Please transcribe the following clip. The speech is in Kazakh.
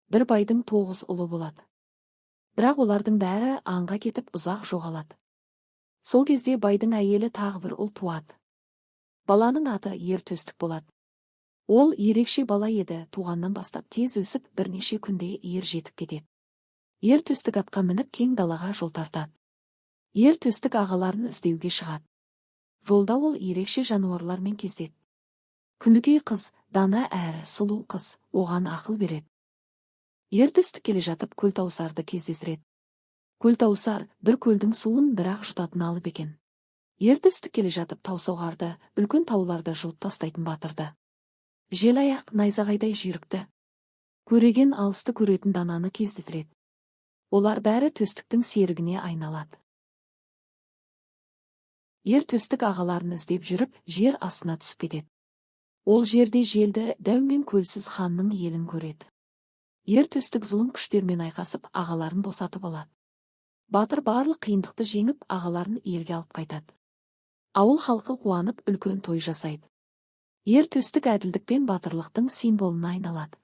бір байдың 9 ұлы болады. Бірақ олардың бәрі аңға кетіп ұзақ жоғалады. Сол кезде байдың әйелі тағы бір ұл туады. Баланың аты ер төстік болады. Ол ерекше бала еді, туғаннан бастап тез өсіп, бірнеше күнде ер жетіп кетеді. Ер төстік атқа мініп кең далаға жол тартады. Ер төстік ағаларын іздеуге шығады. Жолда ол ерекше жануарлармен кездеседі. Күнікей қыз, дана әрі сұлу қыз, оған ақыл береді. Ер төстік келе жатып көлтауысарды кездестіреді. Көлтауысар бір көлдің суын бірақ жұтатын алып екен. Ер төстік келе жатып таусоғарды, үлкен тауларды жұлып тастайтын батырды. Желаяқ найзағайдай жүйрікті. Көреген алысты көретін дананы кездестіреді. Олар бәрі төстіктің серігіне айналады. Ер төстік ағаларын іздеп жүріп, жер астына түсіп кетеді. Ол жерде желді, дәу мен көлсіз ханның елін көреді. Ер төстік зұлым күштермен айқасып, ағаларын босатып алады. Батыр барлық қиындықты жеңіп, ағаларын елге алып қайтады. Ауыл халқы қуанып, үлкен той жасайды. Ер төстік әділдік пен батырлықтың символына айналады.